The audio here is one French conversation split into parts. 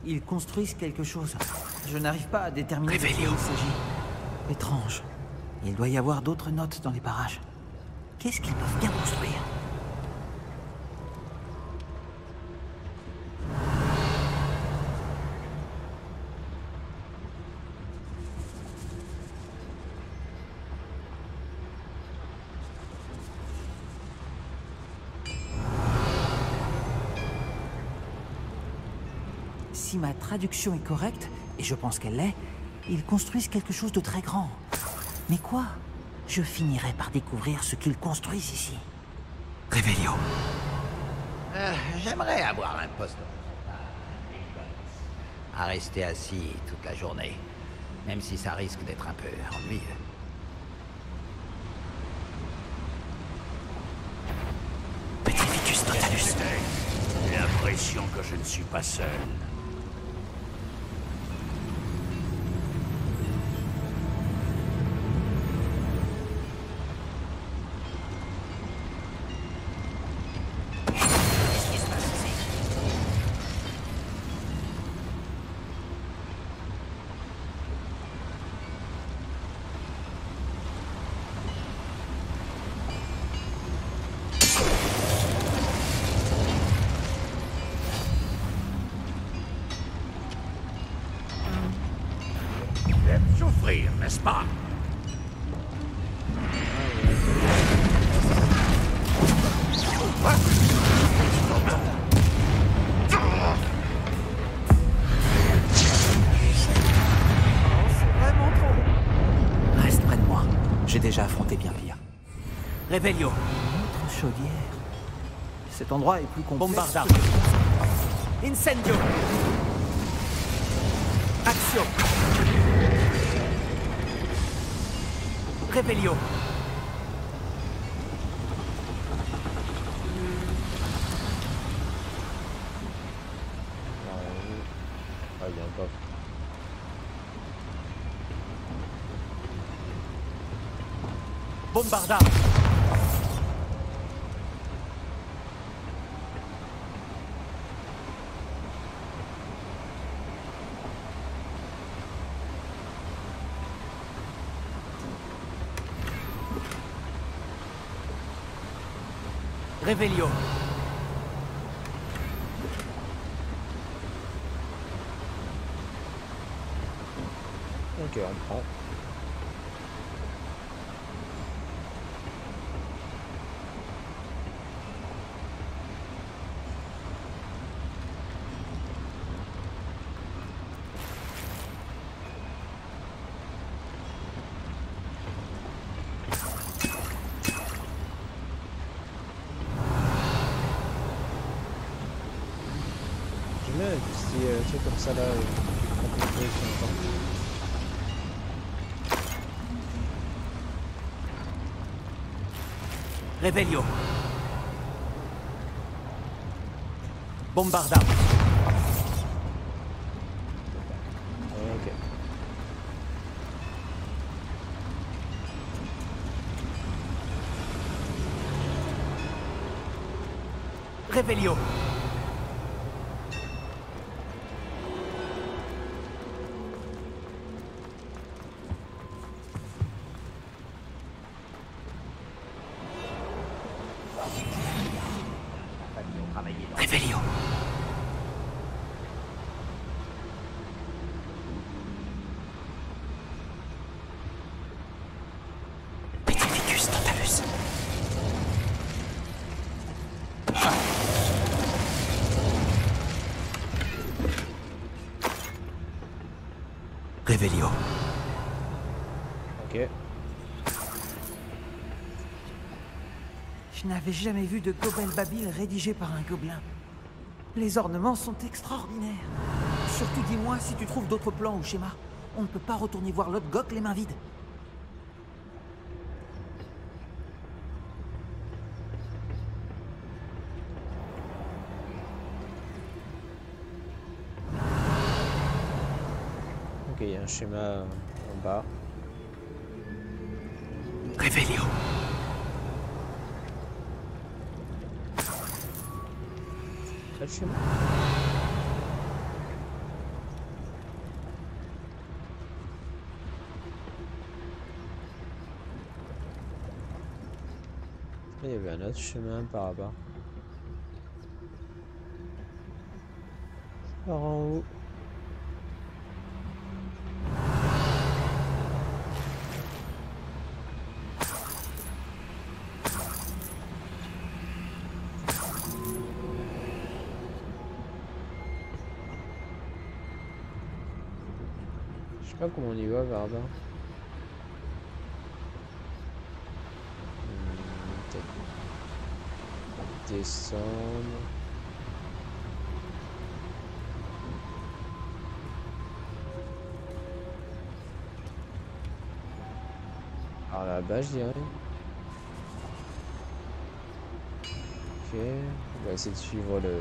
Ils construisent quelque chose. Je n'arrive pas à déterminer de quoi il s'agit. Étrange. Il doit y avoir d'autres notes dans les parages. Qu'est-ce qu'ils peuvent bien construire? Si ma traduction est correcte, et je pense qu'elle l'est, ils construisent quelque chose de très grand. Mais quoi? Je finirai par découvrir ce qu'ils construisent ici. Revelio. J'aimerais avoir un poste à rester assis toute la journée, même si ça risque d'être un peu ennuyeux. Petrificus totalus. J'ai l'impression que je ne suis pas seul. Souffrir, n'est-ce pas? Reste près de moi. J'ai déjà affronté bien pire. Revelio. Une autre chaudière. Cet endroit est plus complexe. Bombarda. Incendio. Axio. Revelio. Ah, il y a un coffre. Bombarda. Revelio. Ok, on prend. J'aime bien les petits trucs comme ça là, qui prennent plus de temps. Revelio. Bombarda. Ok. Revelio. Revelio. Petrificus totalus. Revelio. Ok. Je n'avais jamais vu de Gobel Babil rédigé par un gobelin. Les ornements sont extraordinaires. Surtout dis-moi si tu trouves d'autres plans ou schémas. On ne peut pas retourner voir l'autre Gok les mains vides. Ok, il y a un schéma en bas. Revelio. C'est le schéma. Il y avait un autre chemin par là-bas. Par en haut. Je sais pas comment on y va vers là. Peut-être descendre. Par là-bas, je dirais. Ok, on va essayer de suivre le...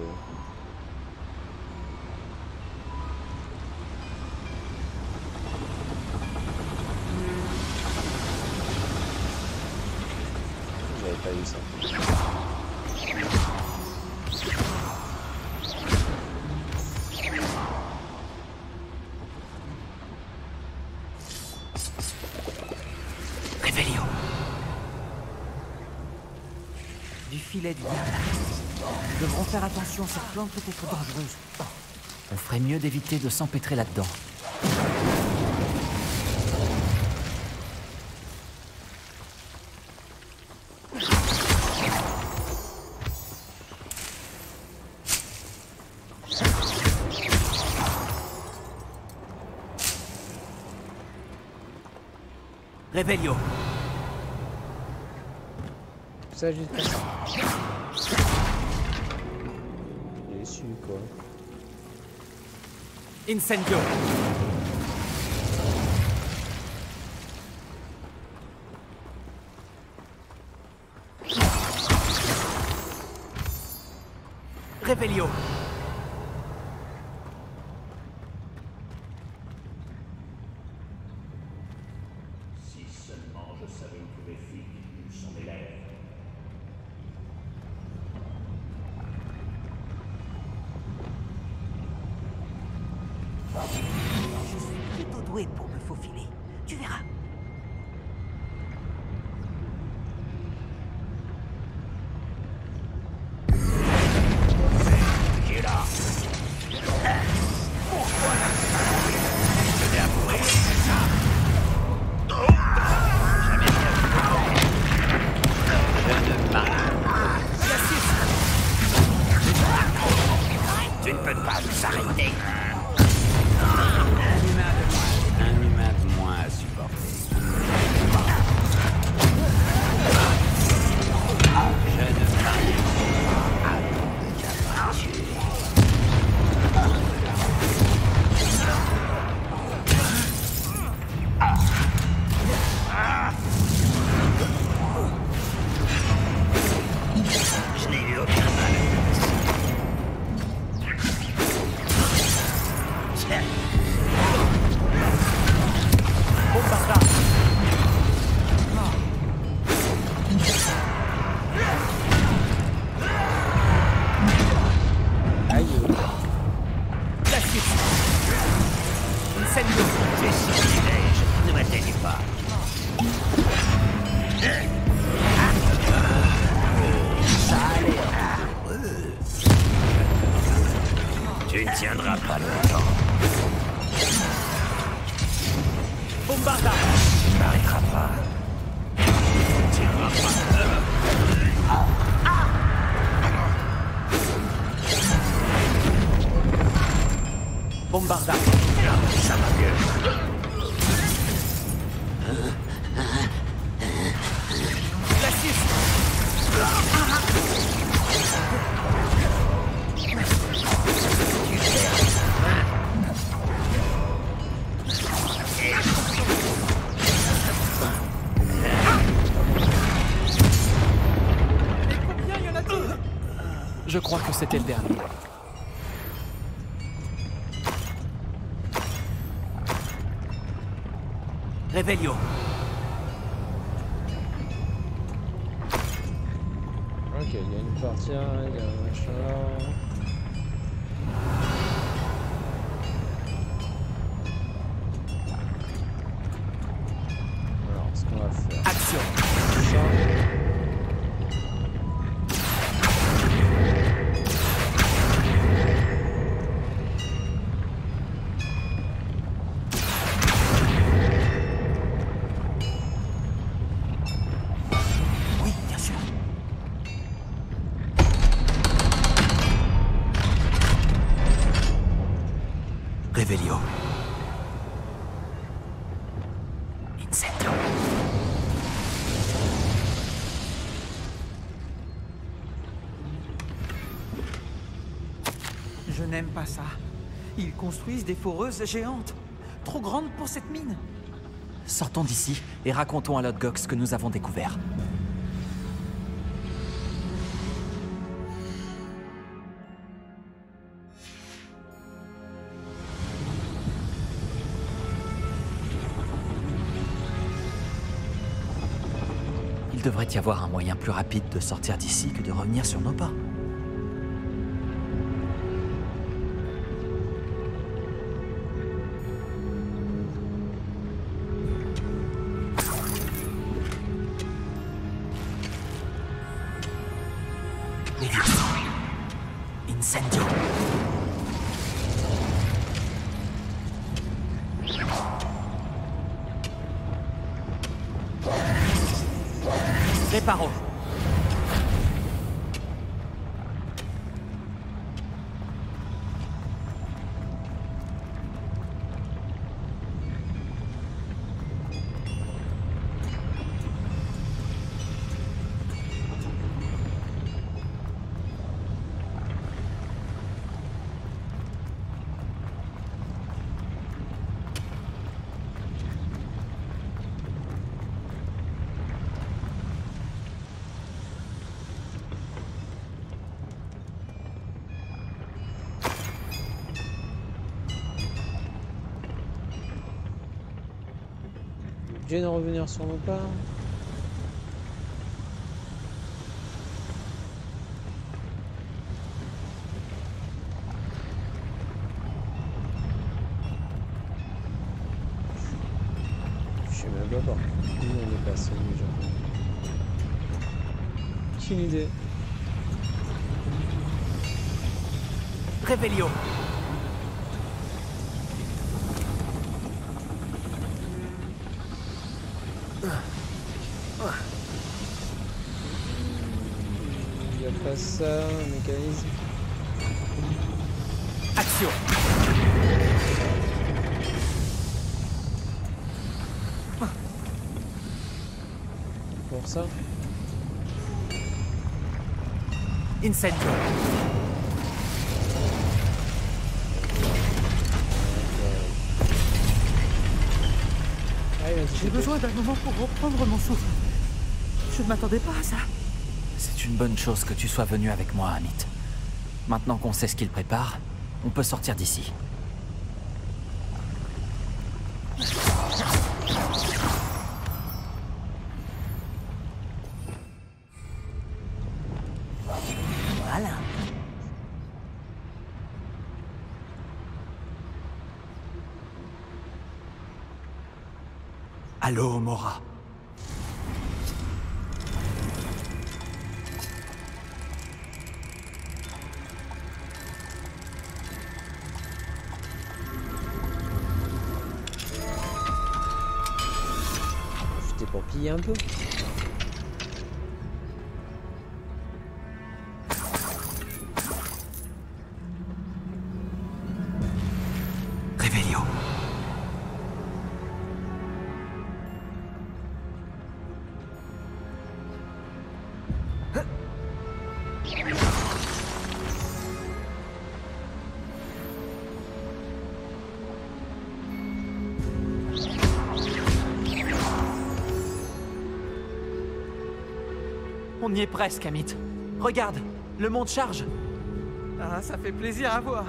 J'avais pas vu ça. Revelio. Du filet du diable. Nous devrons faire attention, cette plante peut être dangereuse. On ferait mieux d'éviter de s'empêtrer là-dedans. Revelio. Ça juste pas ça. Déçu quoi. Incendio. Revelio. Si seulement je savais où pouvait fuir où sont mes lèvres. Je suis plutôt doué pour me faufiler. Tu verras. Qui est là? Pourquoi je vais avouer ça? Jamais rien vu. Je ne marche. Tu ne peux pas nous arrêter. Un humain de moins à supporter. Je ne parie pas à ton capricieux. Je n'ai eu aucun mal. Bombarda. Aïe. Glacius. Incendio. Tu es sortilège, ne m'atteignez pas. Ça a l'air heureux. Tu ne tiendras pas longtemps. Bombarda. Tu n'arrêteras pas. Tu ne tiendras pas. Bombarda. Ça va mieux. Glacius. Je crois que c'était le dernier. Revelio. Ok, il y a une partie, il y a un machin là. Alors, ce qu'on va faire. Action. Ça. Revelio. Incendio. Je n'aime pas ça. Ils construisent des foreuses géantes. Trop grandes pour cette mine. Sortons d'ici et racontons à Lodgok ce que nous avons découvert. Il devrait y avoir un moyen plus rapide de sortir d'ici que de revenir sur nos pas. Incendio. Reparo. Obligé de revenir sur nos pas. Je sais même pas par où on est passé déjà. Aucune idée. Revelio. Il n'y a pas ça, un mécanisme. Action. Pour ça. Incendio. J'ai besoin d'un moment pour reprendre mon souffle. Je ne m'attendais pas à ça. C'est une bonne chose que tu sois venu avec moi, Amit. Maintenant qu'on sait ce qu'il prépare, on peut sortir d'ici. Voilà. Allô, Mora. J'étais pour piller un peu. Revelio. On y est presque, Amit. Regarde, le monde charge. Ah, ça fait plaisir à voir.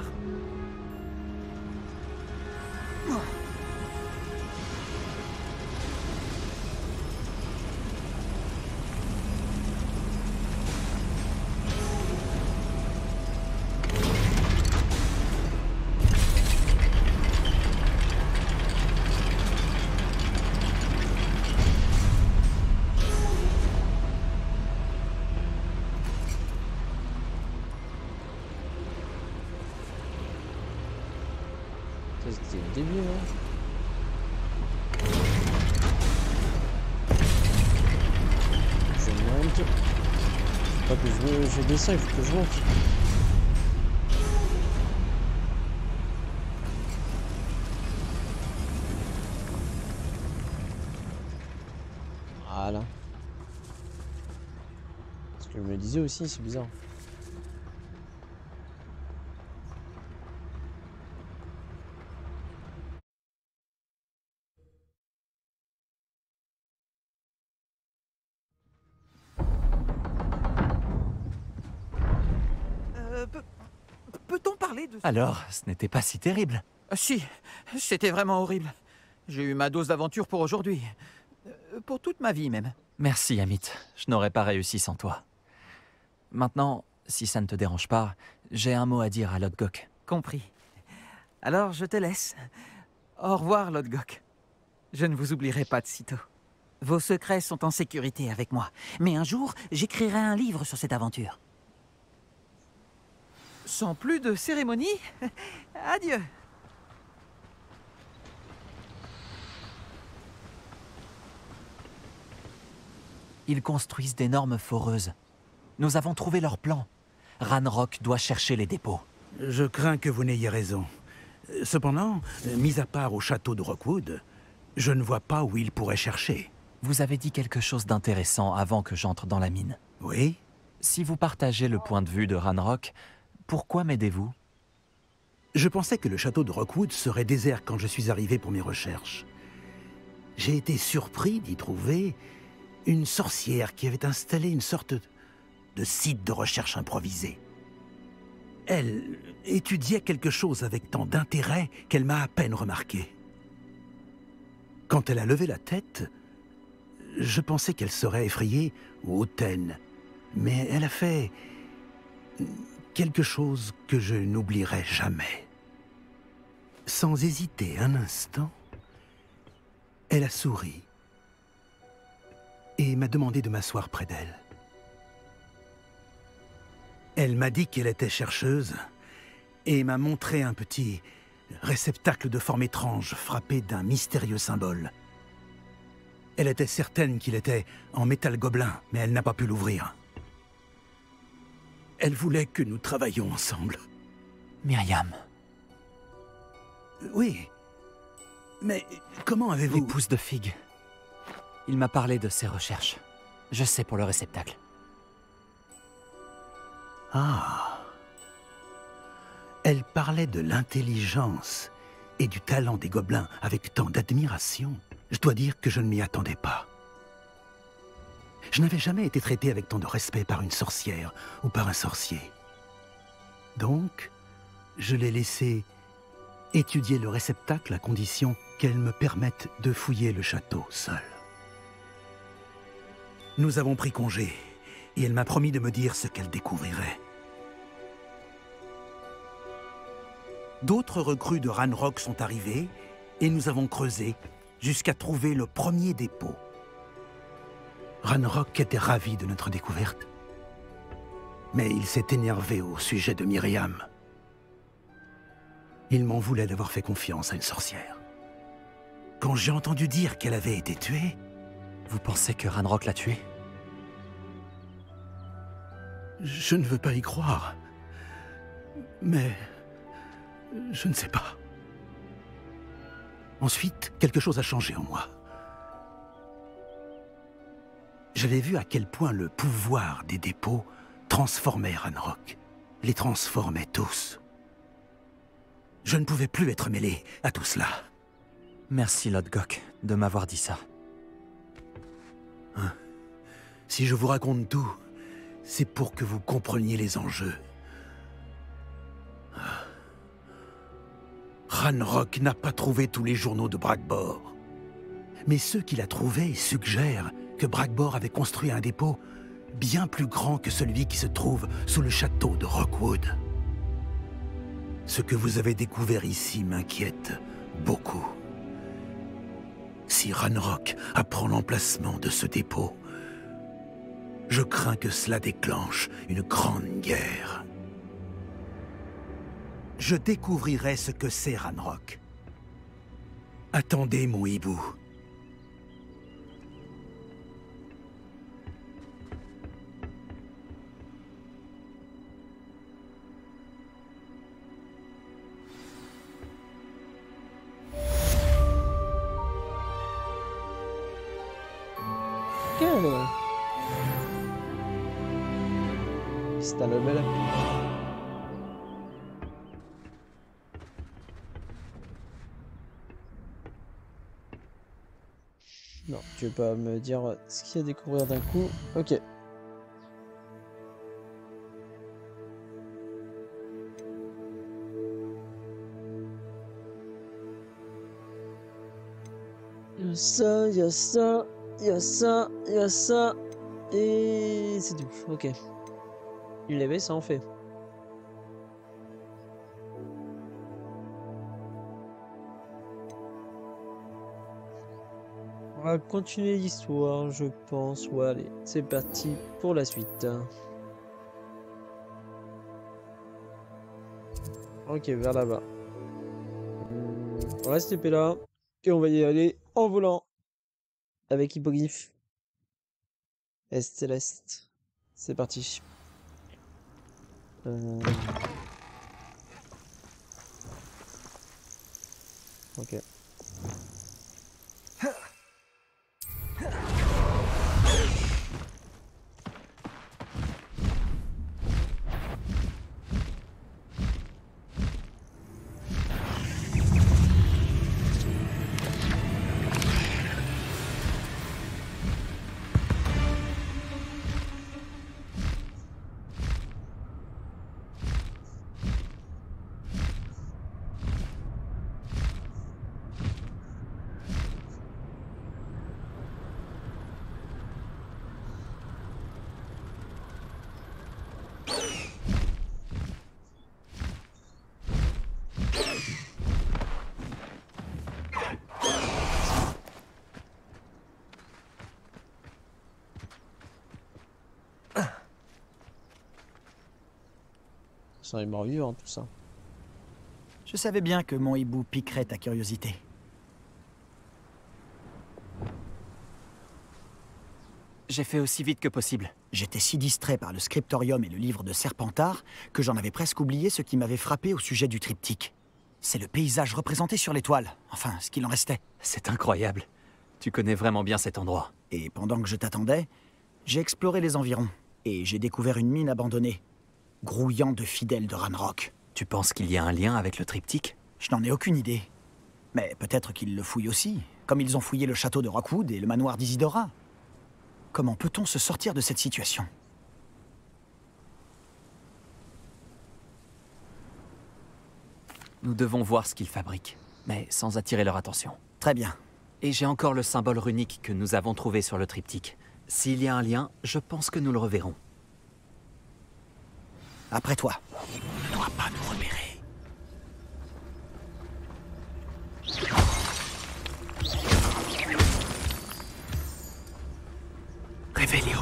C'était le début, non? Je monte. Faut pas que je descends, il faut que je monte. Voilà. Ce que je me disais aussi, c'est bizarre. Peut-on parler de... Alors, ce n'était pas si terrible. Si, c'était vraiment horrible. J'ai eu ma dose d'aventure pour aujourd'hui. Pour toute ma vie même. Merci, Amit. Je n'aurais pas réussi sans toi. Maintenant, si ça ne te dérange pas, j'ai un mot à dire à Lodgok. Compris. Alors je te laisse. Au revoir, Lodgok. Je ne vous oublierai pas de sitôt. Vos secrets sont en sécurité avec moi. Mais un jour, j'écrirai un livre sur cette aventure. Sans plus de cérémonie, adieu. Ils construisent d'énormes foreuses. Nous avons trouvé leur plan. Ranrock doit chercher les dépôts. Je crains que vous n'ayez raison. Cependant, mis à part au château de Rockwood, je ne vois pas où il pourrait chercher. Vous avez dit quelque chose d'intéressant avant que j'entre dans la mine. Oui? Si vous partagez le point de vue de Ranrock, pourquoi m'aidez-vous? Je pensais que le château de Rockwood serait désert quand je suis arrivé pour mes recherches. J'ai été surpris d'y trouver une sorcière qui avait installé une sorte de site de recherche improvisé. Elle étudiait quelque chose avec tant d'intérêt qu'elle m'a à peine remarqué. Quand elle a levé la tête, je pensais qu'elle serait effrayée ou hautaine, mais elle a fait quelque chose que je n'oublierai jamais. Sans hésiter un instant, elle a souri et m'a demandé de m'asseoir près d'elle. Elle m'a dit qu'elle était chercheuse et m'a montré un petit réceptacle de forme étrange frappé d'un mystérieux symbole. Elle était certaine qu'il était en métal gobelin, mais elle n'a pas pu l'ouvrir. Elle voulait que nous travaillions ensemble. Myriam. Oui. Mais comment avez-vous... L'épouse de Fig. Il m'a parlé de ses recherches. Je sais pour le réceptacle. Ah. Elle parlait de l'intelligence et du talent des gobelins avec tant d'admiration. Je dois dire que je ne m'y attendais pas. Je n'avais jamais été traité avec tant de respect par une sorcière ou par un sorcier. Donc, je l'ai laissé étudier le réceptacle à condition qu'elle me permette de fouiller le château seule. Nous avons pris congé et elle m'a promis de me dire ce qu'elle découvrirait. D'autres recrues de Ranrock sont arrivées et nous avons creusé jusqu'à trouver le premier dépôt. Ranrock était ravi de notre découverte, mais il s'est énervé au sujet de Myriam. Il m'en voulait d'avoir fait confiance à une sorcière. Quand j'ai entendu dire qu'elle avait été tuée... Vous pensez que Ranrock l'a tuée? Je ne veux pas y croire, mais je ne sais pas. Ensuite, quelque chose a changé en moi. J'avais vu à quel point le pouvoir des dépôts transformait Ranrock, les transformait tous. Je ne pouvais plus être mêlé à tout cela. Merci, Lodgok, de m'avoir dit ça. Hein? Si je vous raconte tout, c'est pour que vous compreniez les enjeux. Ranrock n'a pas trouvé tous les journaux de Bragbor. Mais ceux qu'il a trouvés suggèrent que Bragbor avait construit un dépôt bien plus grand que celui qui se trouve sous le château de Rockwood. Ce que vous avez découvert ici m'inquiète beaucoup. Si Ranrock apprend l'emplacement de ce dépôt, je crains que cela déclenche une grande guerre. Je découvrirai ce que c'est Ranrock. Attendez, mon hibou. nickel. C'est un level up. Non, tu veux pas me dire ce qu'il y a à découvrir d'un coup. Ok. Y'a ça, y'a ça, y'a ça, y'a ça. Et c'est tout. Ok. Il l'avait, ça en fait. On va continuer l'histoire, je pense. Ouais, allez, c'est parti pour la suite. Ok, vers là-bas. On reste épée là. Et on va y aller en volant. Avec hippoglyphe. Est céleste. C'est parti. Ok. Ça est mort vivant tout ça. Je savais bien que mon hibou piquerait ta curiosité. J'ai fait aussi vite que possible. J'étais si distrait par le scriptorium et le livre de Serpentard que j'en avais presque oublié ce qui m'avait frappé au sujet du triptyque. C'est le paysage représenté sur l'étoile, enfin ce qu'il en restait. C'est incroyable. Tu connais vraiment bien cet endroit. Et pendant que je t'attendais, j'ai exploré les environs et j'ai découvert une mine abandonnée, grouillant de fidèles de Ranrock. Tu penses qu'il y a un lien avec le triptyque? Je n'en ai aucune idée. Mais peut-être qu'ils le fouillent aussi, comme ils ont fouillé le château de Rockwood et le manoir d'Isidora. Comment peut-on se sortir de cette situation? Nous devons voir ce qu'ils fabriquent, mais sans attirer leur attention. Très bien. Et j'ai encore le symbole runique que nous avons trouvé sur le triptyque. S'il y a un lien, je pense que nous le reverrons. Après toi. On ne doit pas nous repérer. Révélio.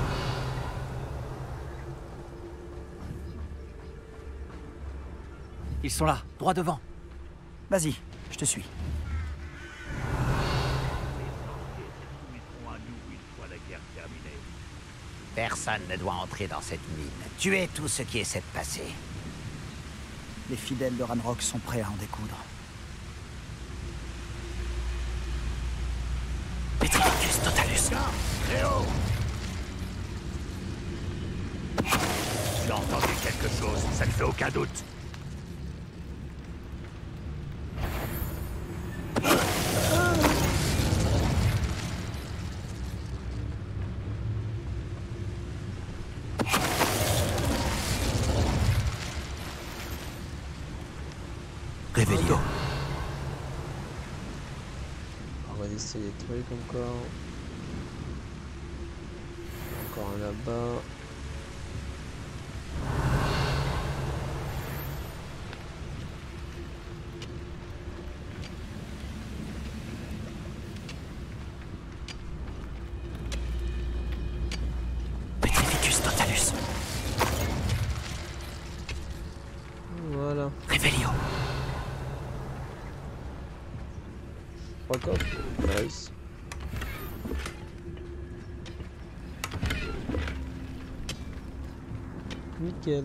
Ils sont là, droit devant. Vas-y, je te suis. Personne ne doit entrer dans cette mine. Tuez tout ce qui essaie de passer. Les fidèles de Ranrock sont prêts à en découdre. Petrificus totalus. Créo! Tu as entendu quelque chose, ça ne fait aucun doute. Révélio. On va essayer des trucs encore. Encore un là-bas. Petrificus totalus. Voilà. Révélio. Encore. Nice. Nickel.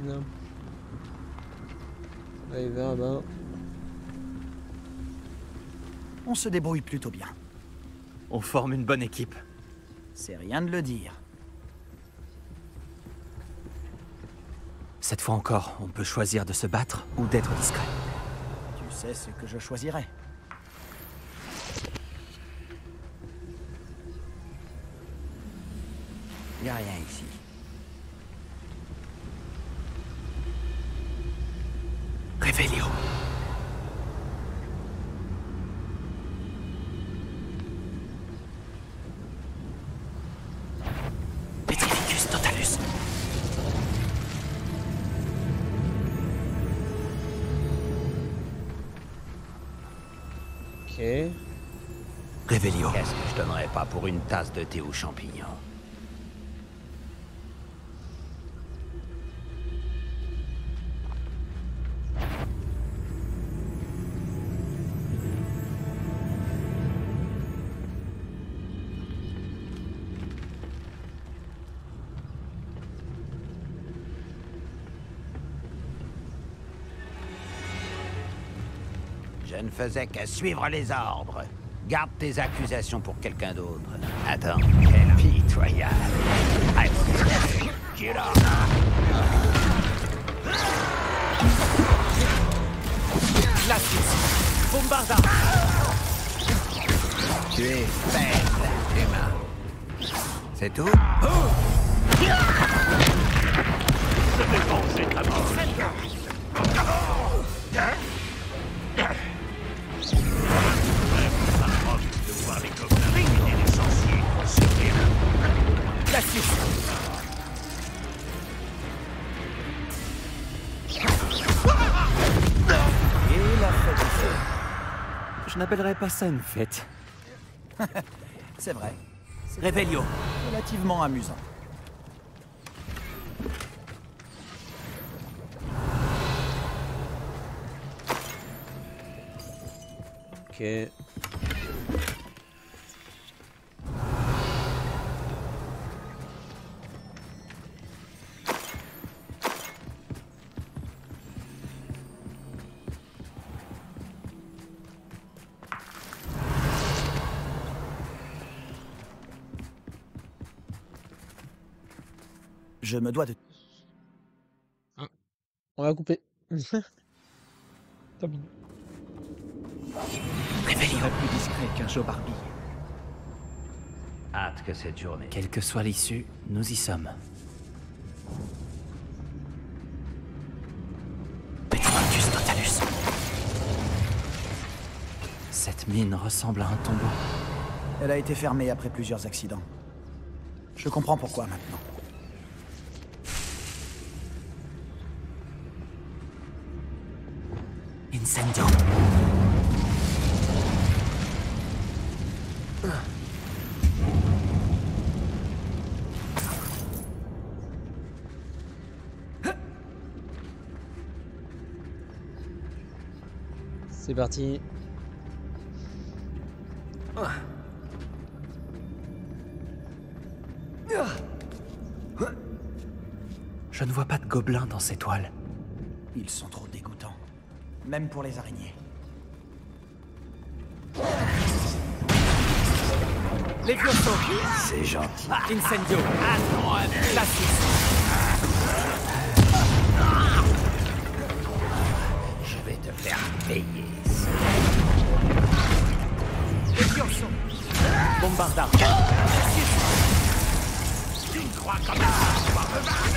Allez, vers là-bas. On se débrouille plutôt bien. On forme une bonne équipe. C'est rien de le dire. Cette fois encore, on peut choisir de se battre ou d'être discret. Tu sais ce que je choisirais. Y a rien ici. Révélio. Petrificus totalus. Ok. Révélio. Qu'est-ce que je donnerais pas pour une tasse de thé aux champignons? Je ne faisais que suivre les ordres. Garde tes accusations pour quelqu'un d'autre. Attends, quel pitoyable. Glacius. Bombarda. Tu es faible, humain. C'est tout? Je vais venger ta mort. De voir les gobelins et les sorciers se réunir. Glacius. Et la fête est faite. Je n'appellerais pas ça une fête. C'est vrai. Révélio. Relativement amusant. Ok. Je me dois de... On va couper. Tant pis. Révélio. Plus discret qu'un Joe Barbie. Hâte que cette journée. Quelle que soit l'issue, nous y sommes. Petrificus totalus. Cette mine ressemble à un tombeau. Elle a été fermée après plusieurs accidents. Je comprends pourquoi maintenant. Incendio. C'est parti. Je ne vois pas de gobelins dans ces toiles. Ils sont trop dégoûtants. Même pour les araignées. Levioso. C'est gentil. Incendio. Glacius. Je vais te faire payer. Levioso. Bombarda. Tu me crois quand même pouvoir me battre?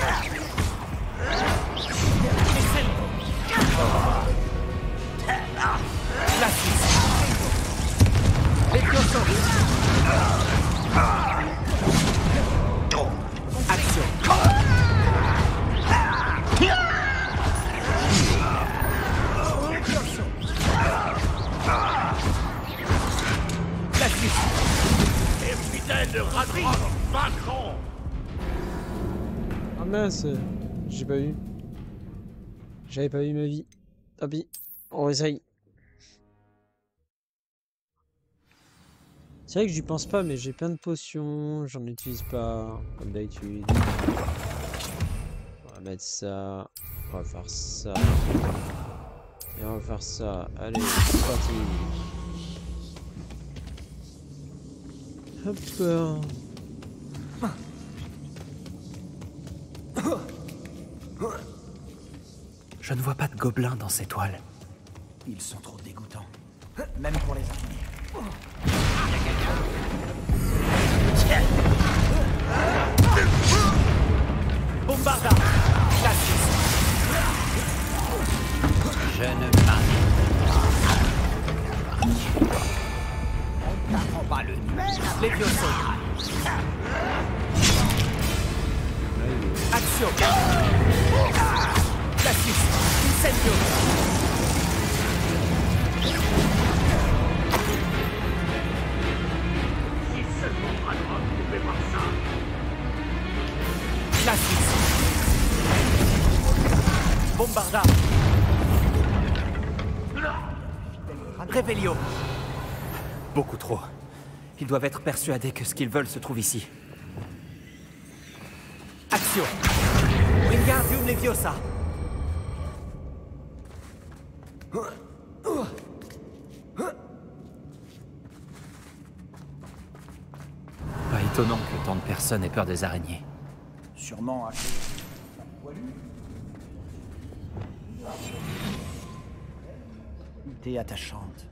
Glacius. Levioso. Action. Glacius. Et fidèle de raterie, Macron! Ah mince, j'ai pas vu. J'avais pas vu ma vie. Tant pis, on essaye. C'est vrai que j'y pense pas, mais j'ai plein de potions, j'en utilise pas, comme d'habitude. On va mettre ça, on va faire ça. Et on va faire ça. Allez, c'est parti. Hop. Je ne vois pas de gobelins dans ces toiles. Ils sont trop dégoûtants. Même pour les araignées. Bombarda! Je ne m'arrête on n'apprend pas le duel. Levioso! Action! Cassius! Incendio! Si seulement Ranrock pouvait voir ça. Cassius! Bombarda! Revelio! Beaucoup trop. Ils doivent être persuadés que ce qu'ils veulent se trouve ici. Action! Wingardium Leviosa! Pas étonnant que tant de personnes aient peur des araignées. Sûrement à... Idée attachante.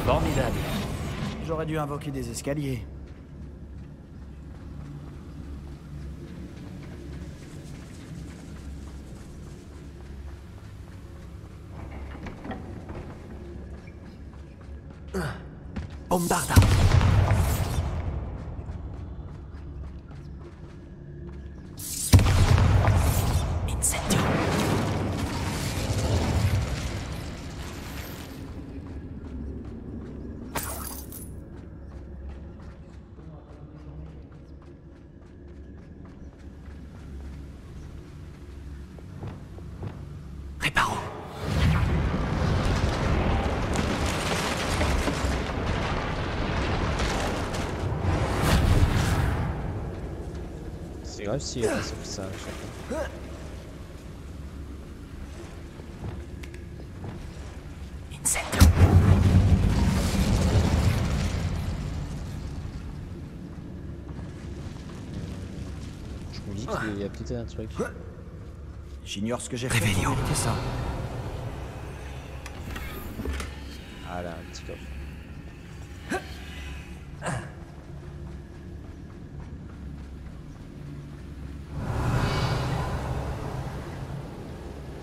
Formidable. J'aurais dû invoquer des escaliers. Bombarda! Incendio! Reparo! C'est grave si ça fait ça à chaque fois. Incendio! Je me dis qu'il y a peut-être un truc. J'ignore ce que j'ai fait Revelio. pour éviter ça. Ah là, un petit coffre.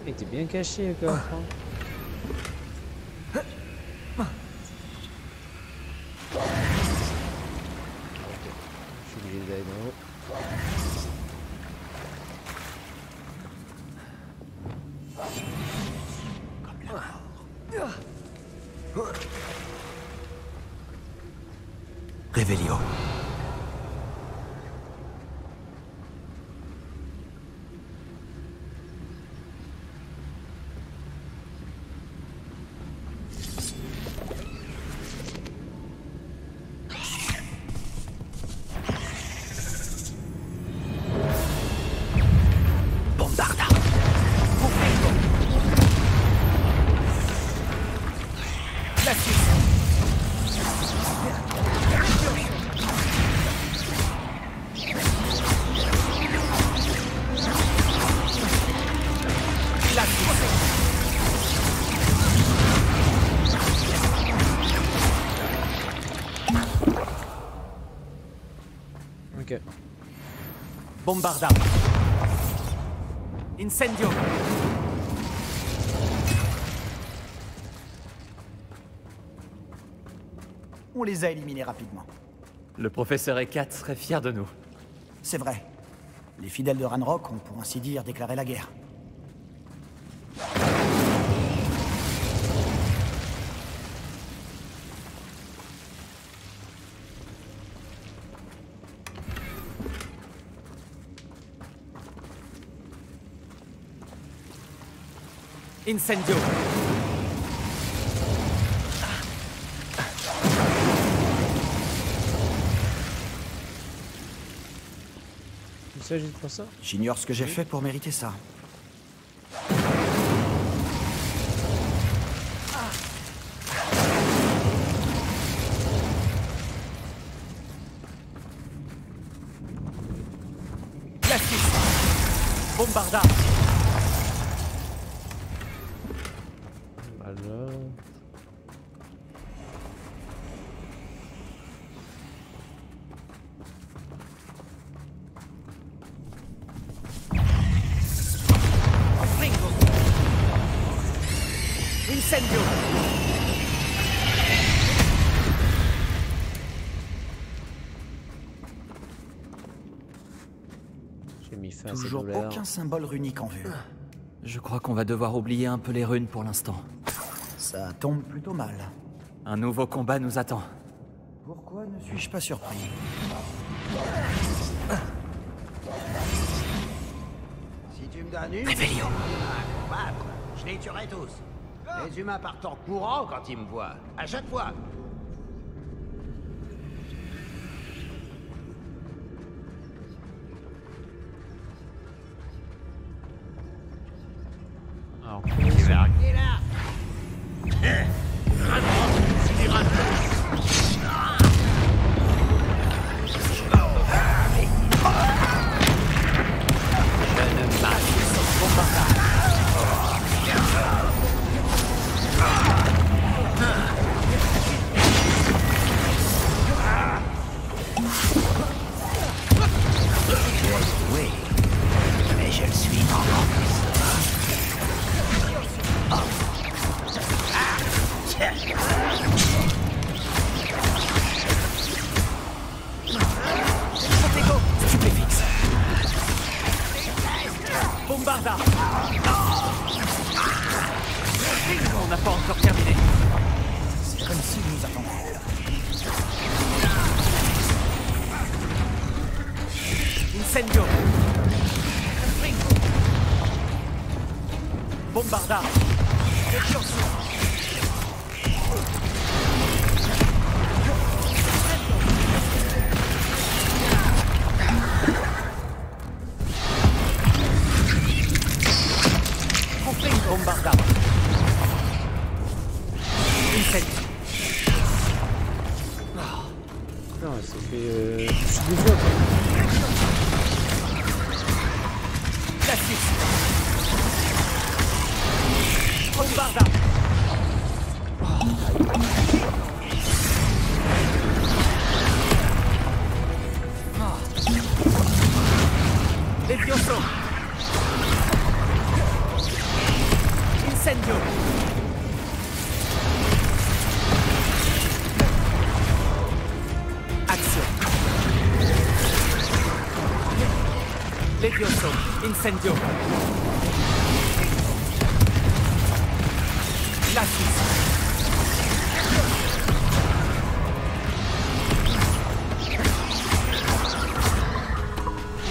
Il était bien caché le coffre. Hein. Je suis obligé d'aller dans l'eau. Revelio. Bombarda. Ok. Bombarda. Incendio. On les a éliminés rapidement. Le professeur Ekat serait fier de nous. C'est vrai. Les fidèles de Ranrock ont, pour ainsi dire, déclaré la guerre. Incendio. Il s'agit de pour ça. J'ignore ce que j'ai fait pour mériter ça. Bombarda. Voilà. Incendio. J'ai mis fin à cette Toujours douleur. aucun symbole runique en vue. Je crois qu'on va devoir oublier un peu les runes pour l'instant. Ça tombe plutôt mal. Un nouveau combat nous attend. Pourquoi ne suis-je pas surpris? Si tu me donnes une... Réveillon. Combattre, je les tuerai tous. Les humains partent en courant quand ils me voient. À chaque fois. Alors, Tu verras qui est là. Je ne marche sans combat. Oui, mais je le suis encore plus. Stupéfixe. Bombarda. On n'a pas encore terminé. C'est comme s'il nous attendait. Incendio. Bombarda. Bombarda. Incendio. non, ça fait. Je suis deux fois, quoi. Classique. Bombarda. Levioso. Incendio. Action. Levioso. Incendio. Glacis.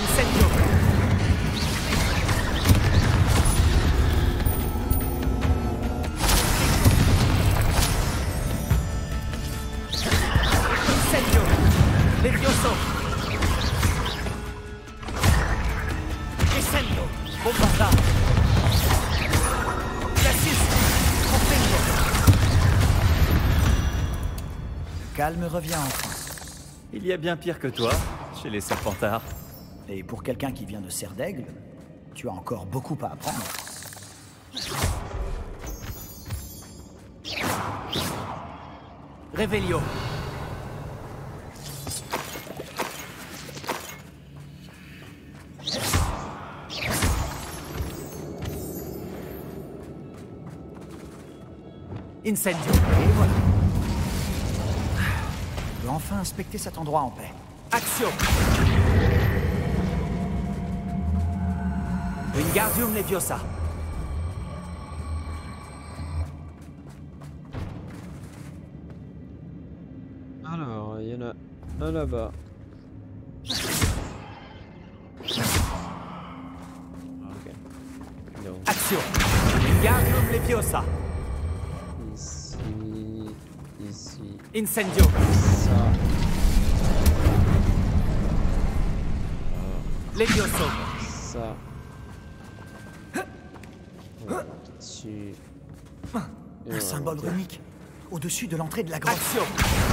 Incendio. Incendio. Levioso. Incendio. Bombarda. Glacis. Confringo. Le calme revient enfin. Il y a bien pire que toi, chez les Serpentards. Et pour quelqu'un qui vient de Serre d'Aigle, tu as encore beaucoup à apprendre. Revelio. Incendio. Et voilà. On peut enfin inspecter cet endroit en paix. Action. Wingardium Leviosa. Alors, il y en a un là-bas. Ok. Donc, Action. Wingardium Leviosa. ici. Ici. Incendio. Ça. Levioso. Ça. Voilà, dessus. Et Un symbole runique, au-dessus de l'entrée de la grotte. Action.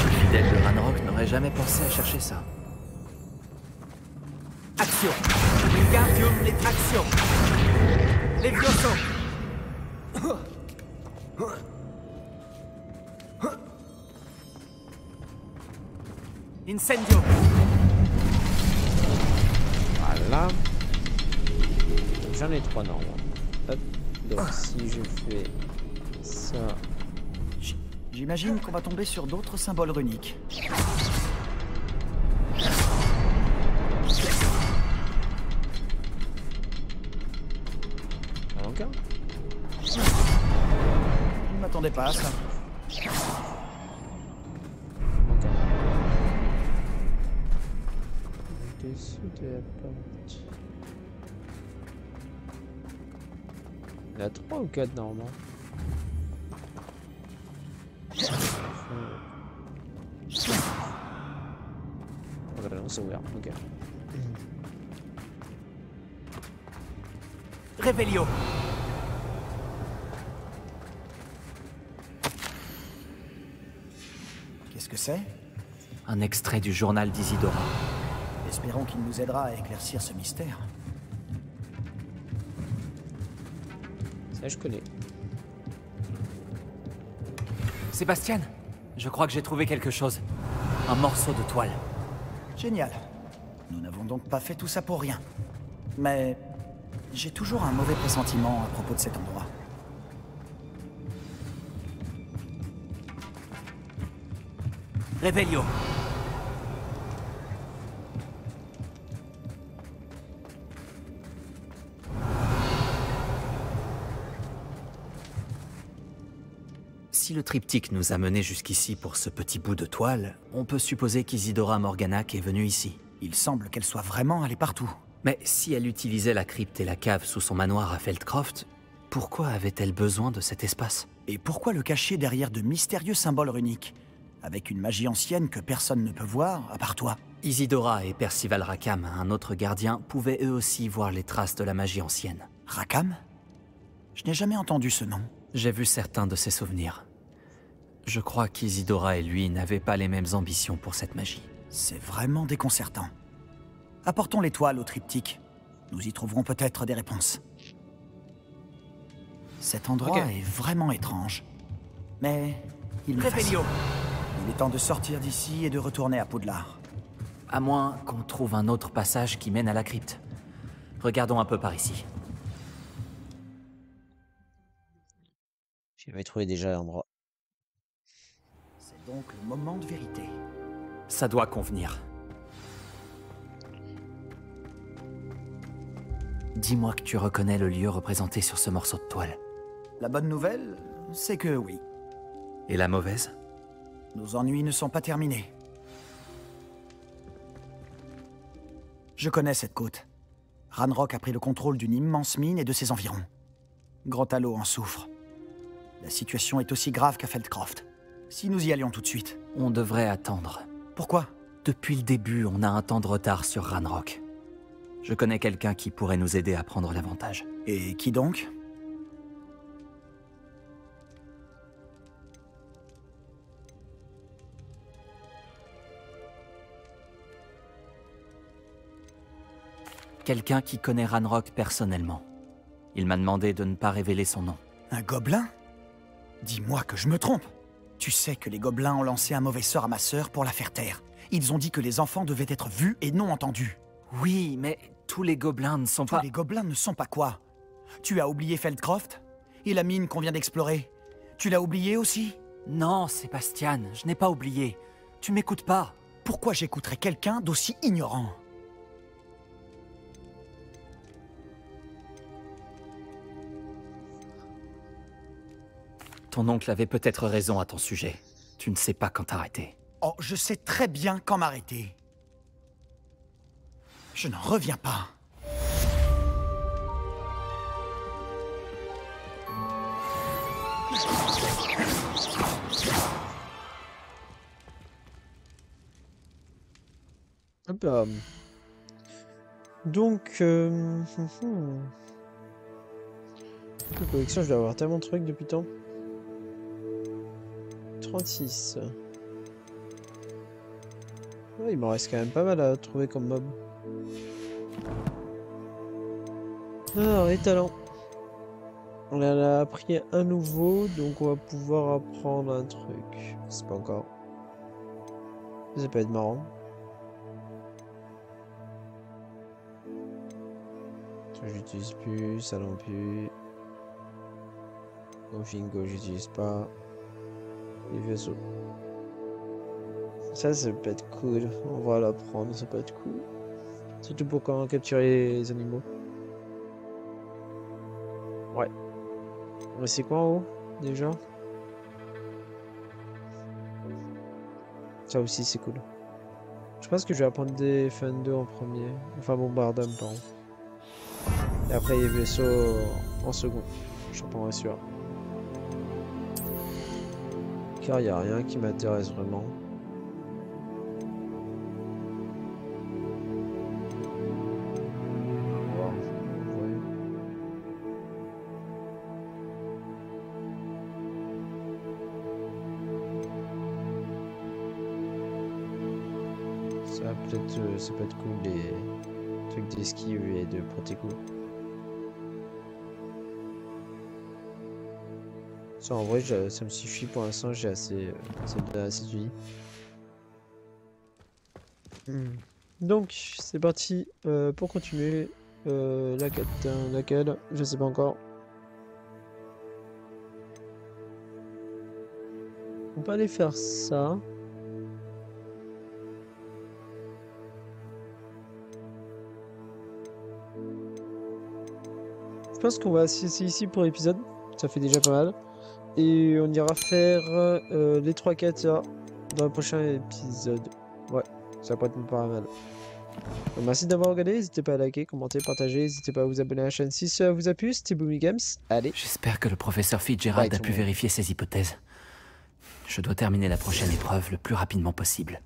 Les fidèles de Ranrock n'auraient jamais pensé à chercher ça. Action. Wingardium Letraction. Levioso. Incendio. Voilà. J'en ai 3 normalement. Hop. Donc si je fais ça. J'imagine qu'on va tomber sur d'autres symboles runiques. Encore. Je ne m'attendais pas à ça. Dessous de la porte. Il y en a 3 ou 4 normalement. Oh là là, c'est ouvert, ok. Revelio. Qu'est-ce que c'est? Un extrait du journal d'Isidora. Espérons qu'il nous aidera à éclaircir ce mystère. Ça, je connais. Sébastien, je crois que j'ai trouvé quelque chose. Un morceau de toile. Génial. Nous n'avons donc pas fait tout ça pour rien. Mais j'ai toujours un mauvais pressentiment à propos de cet endroit. Revelio. Si le triptyque nous a menés jusqu'ici pour ce petit bout de toile, on peut supposer qu'Isidora Morganac est venue ici. Il semble qu'elle soit vraiment allée partout. Mais si elle utilisait la crypte et la cave sous son manoir à Feldcroft, pourquoi avait-elle besoin de cet espace? Et pourquoi le cacher derrière de mystérieux symboles runiques? Avec une magie ancienne que personne ne peut voir, à part toi. Isidora et Percival Rackham, un autre gardien, pouvaient eux aussi voir les traces de la magie ancienne. Rackham? Je n'ai jamais entendu ce nom. J'ai vu certains de ses souvenirs. Je crois qu'Isidora et lui n'avaient pas les mêmes ambitions pour cette magie. C'est vraiment déconcertant. Apportons l'étoile au triptyque. Nous y trouverons peut-être des réponses. Cet endroit est vraiment étrange. Mais il me fascine. Il est temps de sortir d'ici et de retourner à Poudlard. À moins qu'on trouve un autre passage qui mène à la crypte. Regardons un peu par ici. J'avais trouvé déjà l'endroit. C'est donc le moment de vérité. Ça doit convenir. Dis-moi que tu reconnais le lieu représenté sur ce morceau de toile. La bonne nouvelle, c'est que oui. Et la mauvaise? Nos ennuis ne sont pas terminés. Je connais cette côte. Ranrock a pris le contrôle d'une immense mine et de ses environs. Grotalo en souffre. La situation est aussi grave qu'à Feldcroft. Si nous y allions tout de suite. On devrait attendre. Pourquoi? Depuis le début, on a un temps de retard sur Ranrock. Je connais quelqu'un qui pourrait nous aider à prendre l'avantage. Et qui donc? Quelqu'un qui connaît Ranrock personnellement. Il m'a demandé de ne pas révéler son nom. Un gobelin? Dis-moi que je me trompe. Tu sais que les gobelins ont lancé un mauvais sort à ma sœur pour la faire taire. Ils ont dit que les enfants devaient être vus et non entendus. Oui, mais tous les gobelins ne sont pas... Tous les gobelins ne sont pas quoi? Tu as oublié Feldcroft? Et la mine qu'on vient d'explorer? Tu l'as oublié aussi? Non, Sébastien, je n'ai pas oublié. Tu m'écoutes pas. Pourquoi j'écouterais quelqu'un d'aussi ignorant? Ton oncle avait peut-être raison à ton sujet. Tu ne sais pas quand t'arrêter. Oh, je sais très bien quand m'arrêter. Je n'en reviens pas. Hop là. Donc, la collection, je dois avoir tellement de trucs depuis tant. 36. Ouais, il m'en reste quand même pas mal à trouver comme mob. Alors, les talents. On en a appris un nouveau, donc on va pouvoir apprendre un truc. C'est pas encore. Ça peut être marrant. Ça j'utilise plus, ça non plus. Fingo j'utilise pas. Les vaisseaux. Ça peut être cool. On va l'apprendre, ça peut être cool. Surtout pour quand capturer les animaux. Ouais. Mais c'est quoi en haut déjà? Ça aussi c'est cool. Je pense que je vais apprendre des Fendo en premier. Enfin bombardum pardon. Et après les vaisseaux en second. Je suis pas sûr. Car il n'y a rien qui m'intéresse vraiment. Ça peut-être ça peut être cool les trucs d'esquive et de protéco. Ça en vrai ça me suffit pour l'instant, j'ai assez ça me donne assez de vie. Donc c'est parti pour continuer la quête, laquelle je sais pas encore. On peut aller faire ça. Je pense qu'on va cesser ici pour l'épisode, ça fait déjà pas mal. Et on ira faire les 3 quêtes là, dans le prochain épisode. Ouais, ça pourrait être pas mal. Donc, merci d'avoir regardé, n'hésitez pas à liker, commenter, partager, n'hésitez pas à vous abonner à la chaîne si ça vous a plu, c'était Boomy Games. Allez. J'espère que le professeur Fitzgerald a pu vérifier ses hypothèses. Je dois terminer la prochaine épreuve le plus rapidement possible.